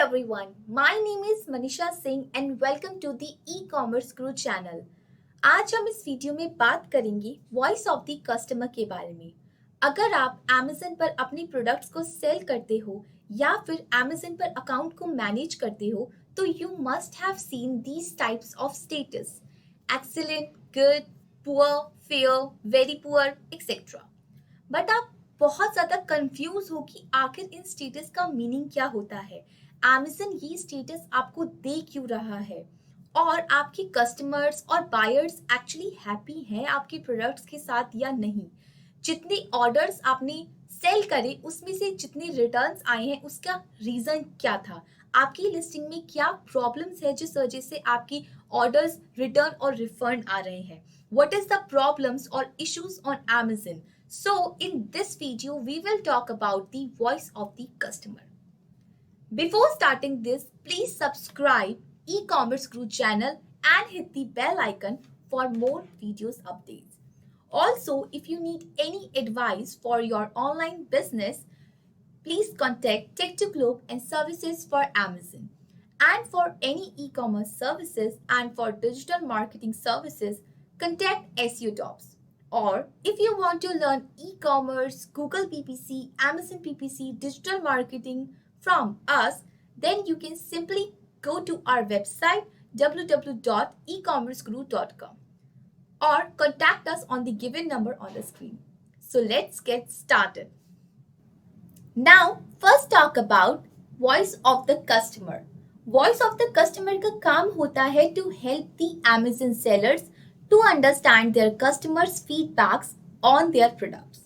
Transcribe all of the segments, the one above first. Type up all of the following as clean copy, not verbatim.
everyone, my name is Manisha Singh and welcome to the e-commerce Guru channel. आज हम इस video में बात करेंगे वॉइस ऑफ द कस्टमर के बारे में। अगर आप Amazon पर अपने प्रोडक्ट्स को सेल करते हो या फिर Amazon पर अकाउंट को मैनेज करते हो तो you must have seen these types of status: excellent, good, poor, fair, very poor, etcetera. But आप बहुत ज़्यादा कंफ्यूज हो कि आखिर इन स्टेटस का मीनिंग क्या होता है, Amazon ये स्टेटस आपको दे क्यों रहा है, और आपके कस्टमर्स और बायर्स एक्चुअली हैप्पी हैं आपके प्रोडक्ट्स के साथ या नहीं। जितने ऑर्डर्स आपने सेल करे उसमें से जितने रिटर्न्स आए हैं उसका रीज़न क्या था, आपकी लिस्टिंग में क्या प्रॉब्लम्स है जिस वजह से आपकी ऑर्डर्स रिटर्न और रिफंड आ रहे हैं। What is the problems or issues on Amazon? So in this video, we will talk about the voice of the customer. Before starting this, please subscribe e-commerce Guru channel and hit the bell icon for more videos updates. Also, if you need any advice for your online business, please contact Tech2Globe and Services for Amazon. And for any e-commerce services and for digital marketing services, contact SEO Tops. Or if you want to learn e-commerce, Google PPC, Amazon PPC, digital marketing from us, then you can simply go to our website www.ecommerceguru.com or contact us on the given number on the screen. So let's get started. Now, first talk about voice of the customer. Voice of the customer का काम होता है to help the Amazon sellers to understand their customers' feedbacks on their products.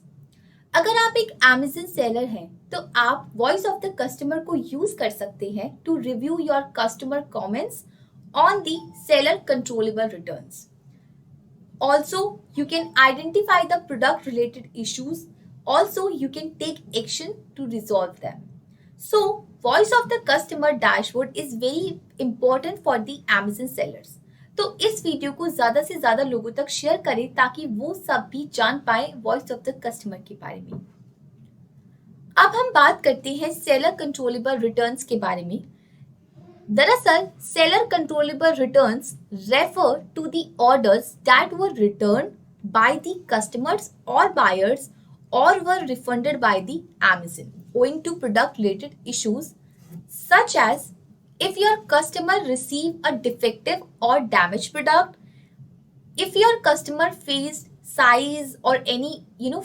अगर आप एक Amazon seller हैं तो आप voice of the customer को use कर सकते हैं to review your customer comments on the seller controllable returns. Also, you can identify the product related issues. Also, you can take action to resolve them. So, voice of the customer dashboard is very important for the Amazon sellers. तो इस video को ज़्यादा से ज़्यादा लोगों तक share करें ताकि वो सब भी जान पाए वॉइस ऑफ द कस्टमर के बारे में। अब हम बात करते हैं सेलर कंट्रोलेबल रिटर्न्स के बारे में। दरअसल seller controllable returns refer to the orders that were return by the customers और बायर्स और were refunded by the Amazon owing to product related issues such as if your customer receive a defective or damaged product, if your customer faced size or any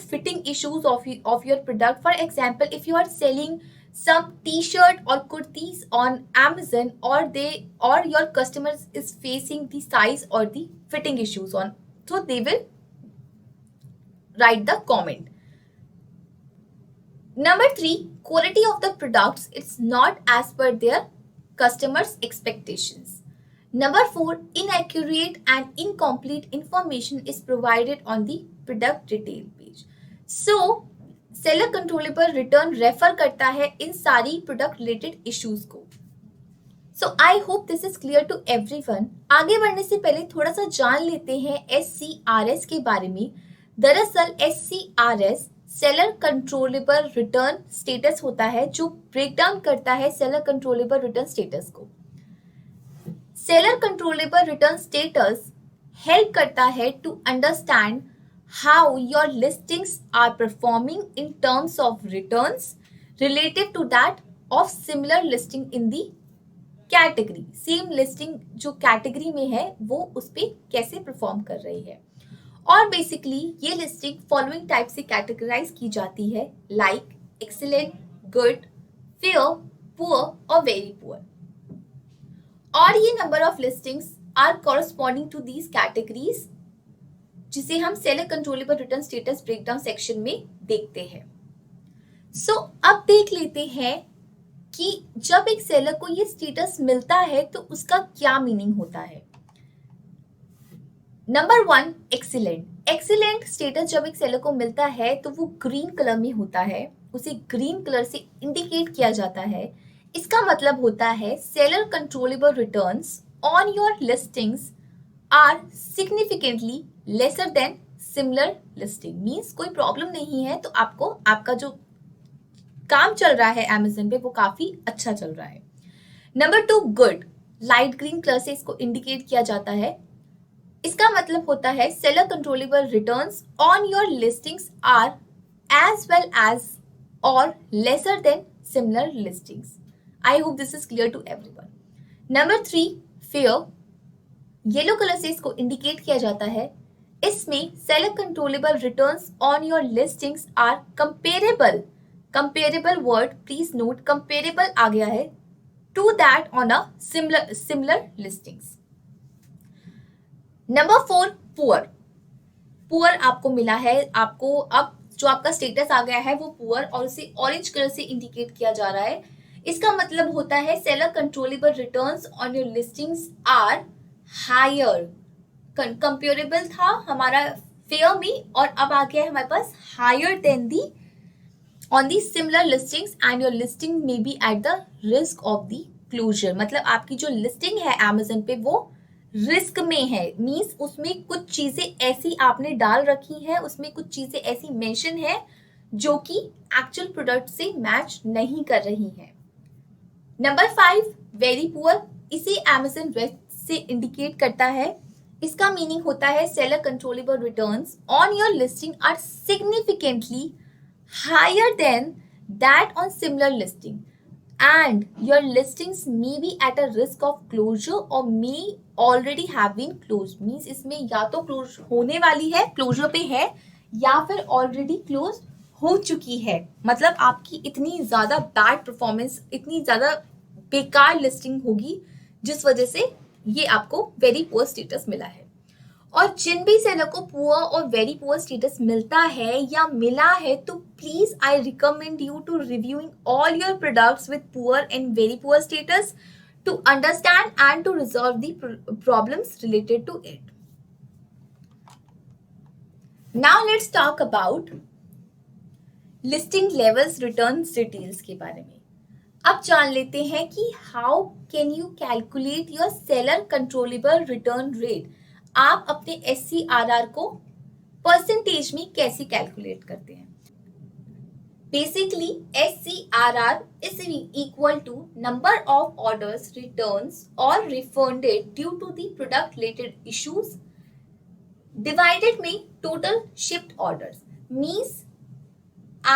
fitting issues of your product. For example, if you are selling some t-shirt or kurtis on Amazon or your customers is facing the size or the fitting issues on, so they will write the comment. Number 3, quality of the products, it's not as per their customers' expectations. Number 4, inaccurate and incomplete information is provided on the product detail page. So, seller controllable return refer करता है इन सारी product related issues को. So, I hope this is clear to everyone. आगे बढ़ने से पहले थोड़ा सा जान लेते हैं SCRS के बारे में. दरअसल SCRS seller controllable return status होता है जो ब्रेक डाउन करता है सेलर कंट्रोलेबल रिटर्न स्टेटस को। Seller controllable return status help करता है to understand how your listings are performing in terms of returns relative to that of similar listing in the category. Same listing जो category में है वो उस पर कैसे परफॉर्म कर रही है। और बेसिकली ये लिस्टिंग फॉलोइंग टाइप से कैटेगराइज की जाती है: like, excellent, good, fair, poor और वेरी पुअर। और ये number of listings are corresponding to these categories जिसे हम seller controllable return status breakdown section में देखते हैं। सो अब देख लेते हैं कि जब एक सेलर को ये स्टेटस मिलता है तो उसका क्या मीनिंग होता है। Number 1, excellent. एक्सीलेंट स्टेटस जब एक सेलर को मिलता है तो वो ग्रीन कलर में होता है, उसे ग्रीन कलर से इंडिकेट किया जाता है। इसका मतलब होता है seller controllable returns on your listings are significantly lesser than similar listing. Means कोई प्रॉब्लम नहीं है तो आपको आपका जो काम चल रहा है Amazon पे वो काफी अच्छा चल रहा है। Number 2 good, light green colour से इसको इंडिकेट किया जाता है। इसका मतलब होता है seller controllable returns on your listings are as well as और lesser than similar listings. I hope this is clear to everyone. Number 3 fair, yellow colour से इसको इंडिकेट किया जाता है। इसमें seller controllable returns on your listings are comparable, comparable word please note, comparable आ गया है to that on a similar listings. Number 4 poor, poor आपको मिला है, आपको अब जो आपका स्टेटस आ गया है वो पुअर और उसे ऑरेंज कलर से इंडिकेट किया जा रहा है। इसका मतलब होता है seller controllable returns on your listings are higher, comparable था हमारा फेयर में और अब आ गया है हमारे पास higher than the on the similar listings and your listing may be at the risk of the closure. मतलब आपकी जो लिस्टिंग है अमेजन पे वो रिस्क में है, मीन्स उसमें कुछ चीजें ऐसी आपने डाल रखी है, उसमें कुछ चीजें ऐसी मेंशन है जो कि एक्चुअल प्रोडक्ट से मैच नहीं कर रही है। नंबर 5 वेरी पुअर, इसी अमेजन रेट से इंडिकेट करता है। इसका मीनिंग होता है seller controllable returns on your listing are significantly higher than that on similar listing and your listings may be at a risk of closure or may already have been closed, means इसमें या तो close होने वाली है, closure पे है, या फिर ऑलरेडी क्लोज हो चुकी है। मतलब आपकी इतनी ज्यादा बैड परफॉर्मेंस, इतनी ज्यादा बेकार लिस्टिंग होगी जिस वजह से ये आपको वेरी पुअर स्टेटस मिला है। और जिन भी सेलर को पुअर और वेरी पुअर स्टेटस मिलता है या मिला है तो please I recommend you to reviewing all your products with poor and very poor status to understand and to resolve the problems related to it. Now let's talk about listing levels return details के बारे में। अब जान लेते हैं कि how can you calculate your seller controllable return rate. आप अपने SCRR को परसेंटेज में कैसे कैलकुलेट करते हैं। Basically SCRR is equal to number of orders returns or refunded due to the product related issues divided में total shipped orders, means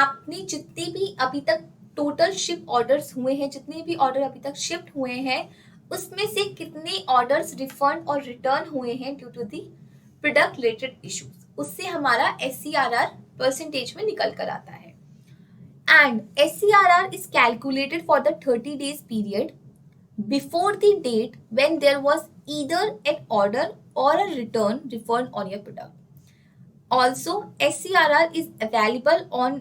आपने जितने भी अभी तक टोटल शिप ऑर्डर्स हुए हैं, जितने भी ऑर्डर अभी तक शिफ्ट हुए हैं उसमें से कितने ऑर्डर्स रिफंड और रिटर्न हुए हैं due to the product related issues, उससे हमारा SCRR परसेंटेज में निकल कर आता है। And SCRR is calculated for the 30 days period before the date when there was either an order और a return refund on your product. Also, SCRR is available on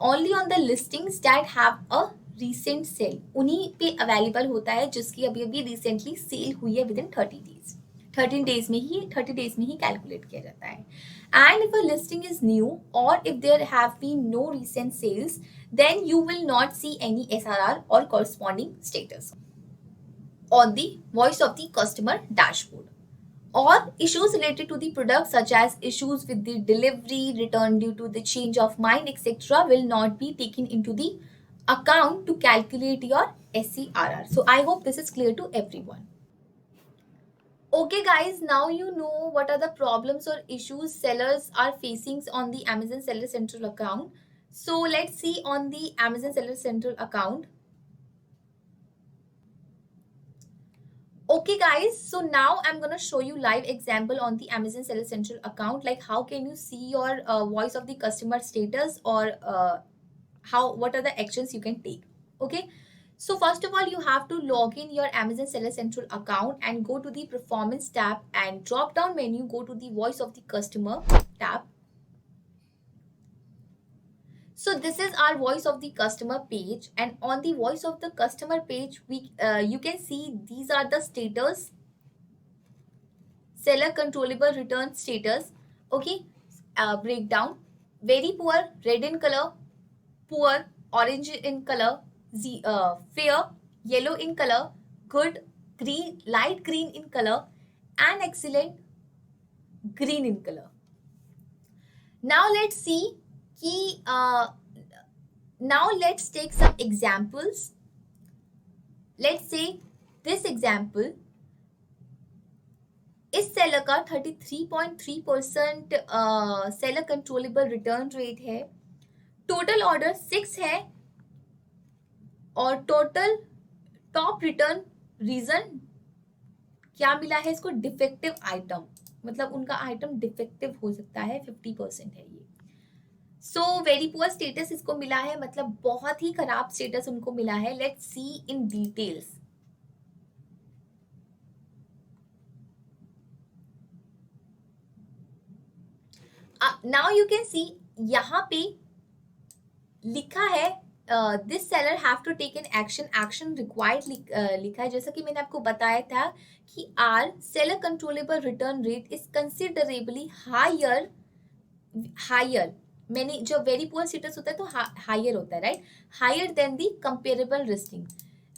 only on the listings that have a recent sale, उन्हीं पे available होता है जिसकी अभी अभी recently cell हुई है विद इन 30 days, 30 days में ही कैलकुलेट किया जाता है। And if a listing is new और if there have been no recent sales then you will not see any SRR और corresponding status on the voice of the customer dashboard. Or issues related to the product such as issues with the delivery, return due to the change of mind, etc. will not be taken into the account to calculate your SCRR. So I hope this is clear to everyone. Okay guys, now you know what are the problems or issues sellers are facing on the Amazon Seller Central account. So let's see on the Amazon Seller Central account. Okay guys, so now I'm going to show you live example on the Amazon Seller Central account, like how can you see your voice of the customer status or what are the actions you can take. Okay, so first of all you have to log in your Amazon Seller Central account and go to the performance tab and drop down menu, go to the voice of the customer tab. So this is our voice of the customer page, and on the voice of the customer page we you can see these are the status, seller controllable return status. Okay, breakdown: very poor red in color, poor orange in color, fair yellow in color, good green, light green in color, and excellent green in color. Now let's see now let's take some examples. Let's say this example, इस seller का 33.3% seller controllable return rate है, total order 6 है और total top return reason क्या मिला है इसको, defective item, मतलब उनका आइटम डिफेक्टिव हो सकता है, 50% है ये। सो वेरी पुअर स्टेटस इसको मिला है, मतलब बहुत ही खराब स्टेटस उनको मिला है। Let's see in details. Now you can see यहाँ पे लिखा है this seller have to take an action, action required लिखा है। जैसा कि मैंने आपको बताया था कि are seller controllable return rate is considerably higher, higher, मैंने जो वेरी पुअर स्टेटस होता है तो हायर होता है, right, higher than the comparable listing.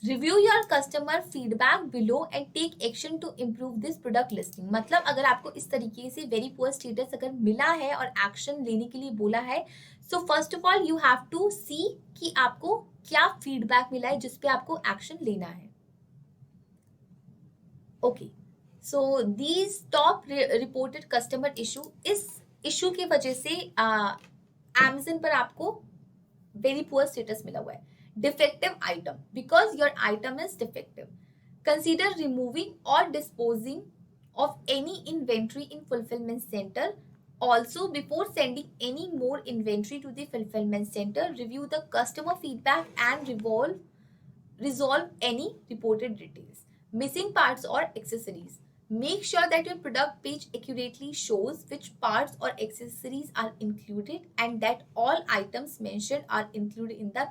Review your customer feedback below and take action to improve this product listing. मतलब अगर आपको इस तरीके से वेरी पुअर स्टेटस अगर मिला है और एक्शन लेने के लिए बोला है, so first of all you have to see कि आपको क्या फीडबैक मिला है जिसपे आपको एक्शन लेना है। Okay, so these top reported customer issue, इस इशू की वजह से Amazon पर आपको वेरी पुअर स्टेटस मिला हुआ है। Defective item, because your item is defective, consider removing और disposing of any inventory in fulfillment center. Also, before sending any more inventory to the fulfillment center, review the customer feedback and resolve any reported details, missing parts or accessories. Make sure that your product page accurately shows which parts or accessories are included and that all items mentioned are included in the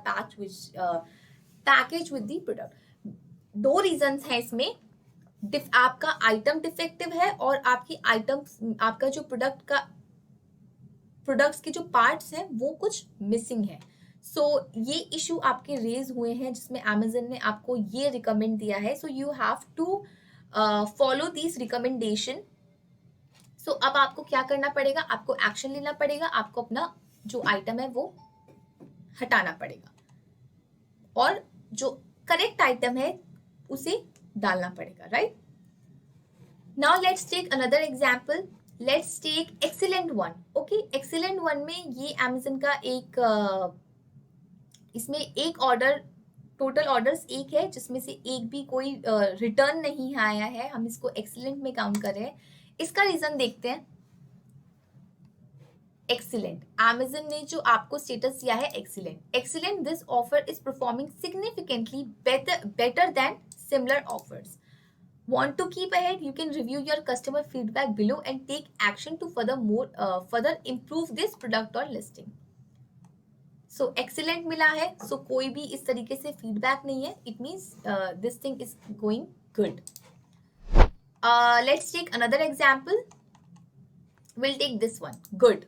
package with the product. दो reasons हैं इसमें, आपका item defective है और आपकी items, आपका जो products के जो पार्ट्स हैं वो कुछ मिसिंग है। सो ये इशू आपके रेज हुए हैं जिसमें Amazon ने आपको ये रिकमेंड दिया है। So you have to follow this recommendation. So अब आपको क्या करना पड़ेगा, आपको एक्शन लेना पड़ेगा, आपको अपना जो आइटम है वो हटाना पड़ेगा और जो करेक्ट आइटम है उसे डालना पड़ेगा, right. Now let's take another example, let's take excellent one. Okay, excellent one में ये Amazon का एक इसमें एक ऑर्डर, टोटल ऑर्डर्स एक है जिसमें से एक भी कोई रिटर्न नहीं आया है, हम इसको एक्सीलेंट में काउंट कर रहे हैं। इसका रीजन देखते हैं। एक्सीलेंट, Amazon ने जो आपको स्टेटस दिया है excellent, excellent, this offer is performing significantly better than similar offers. Want to keep ahead? You can review your customer feedback below and take action to further improve this product or listing. So excellent मिला है, so कोई भी इस तरीके से feedback नहीं है, it means this thing is going good. Let's take another example. We'll take this one, good.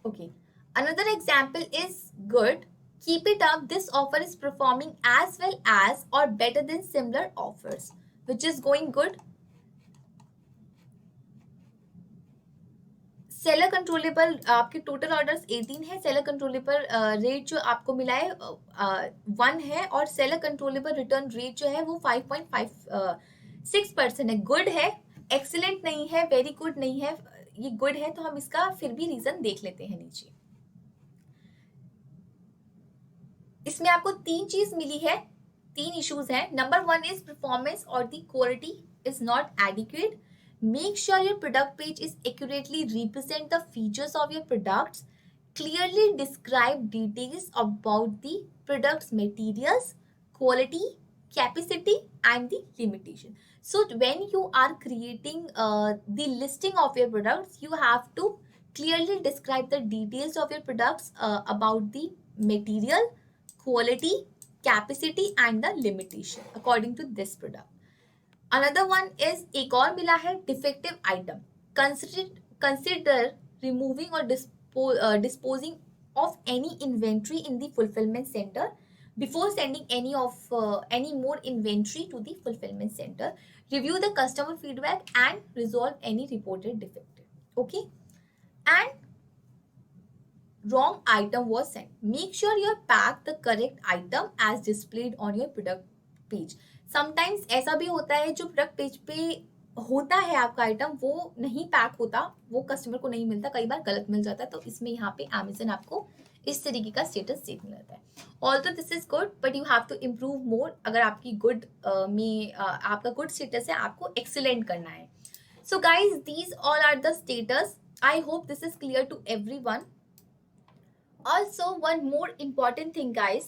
Okay, another example is good. Keep it up. This offer is performing as well as or better than similar offers, which is going good. Seller controllable, आपके total orders 18 है, seller controllable rate जो आपको मिला है 1 है और seller controllable return rate जो है वो 5.56% है। गुड है, एक्सीलेंट नहीं है, वेरी गुड नहीं है, ये गुड है। तो हम इसका फिर भी रीजन देख लेते हैं नीचे। इसमें आपको 3 चीज मिली है, 3 इश्यूज हैं। नंबर 1 इज परफॉर्मेंस और the quality is not adequate. Make sure your product page is accurately represent the features of your products. Clearly describe details about the product's materials, quality, capacity, and the limitation. So when you are creating the listing of your products, you have to clearly describe the details of your products about the material, quality, capacity, and the limitation according to this product. Another one is एक और मिला है defective item. Consider removing और disposing of any inventory in the fulfillment center before sending any more inventory to the fulfillment center. Review the customer feedback and resolve any reported defect. Okay, and wrong item was sent. Make sure you pack the correct item as displayed on your product page. Sometimes ऐसा भी होता है जो product page पे होता है आपका item वो नहीं पैक होता, वो कस्टमर को नहीं मिलता, कई बार गलत मिल जाता है, तो इसमें यहाँ पे अमेजन आपको इस तरीके का स्टेटस देखने लगता है. Also this is good but you have to improve more. अगर आपकी गुड में आपका गुड स्टेटस है, आपको एक्सीलेंट करना है. So guys these all are the status. I hope this is clear to everyone. Also, one more important thing, guys.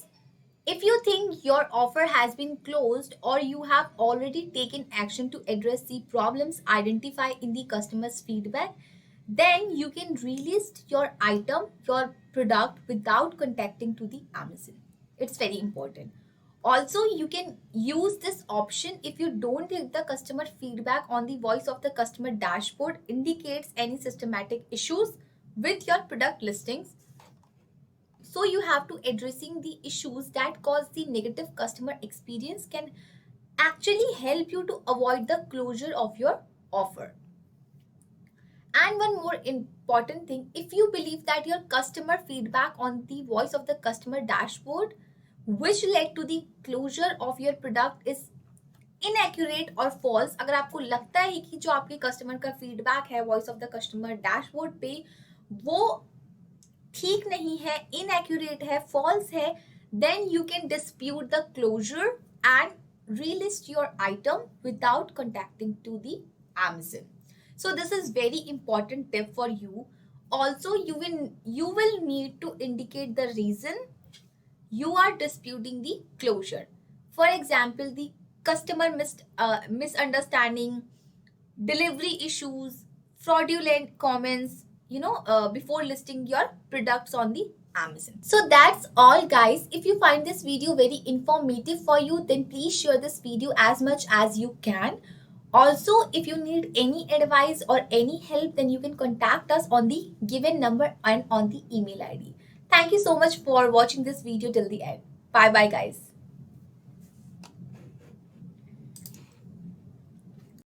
If you think your offer has been closed or you have already taken action to address the problems identified in the customer's feedback, then you can relist your item, your product without contacting to the Amazon. It's very important. Also, you can use this option if you don't think the customer feedback on the voice of the customer dashboard indicates any systematic issues with your product listings. So you have to addressing the issues that cause the negative customer experience can actually help you to avoid the closure of your offer. And one more important thing, if you believe that your customer feedback on the voice of the customer dashboard which led to the closure of your product is inaccurate or false, अगर आपको लगता है कि जो आपके customer का feedback है voice of the customer dashboard पे वो ठीक नहीं है, inaccurate है, false है, then you can dispute the closure and relist your item without contacting to the Amazon. So this is very important tip for you. Also, you will need to indicate the reason you are disputing the closure. For example, the customer misunderstanding, delivery issues, fraudulent comments, before listing your products on the Amazon. So that's all, guys. If you find this video very informative for you, then please share this video as much as you can. Also, if you need any advice or any help, then you can contact us on the given number and on the email ID. Thank you so much for watching this video till the end. Bye bye, guys.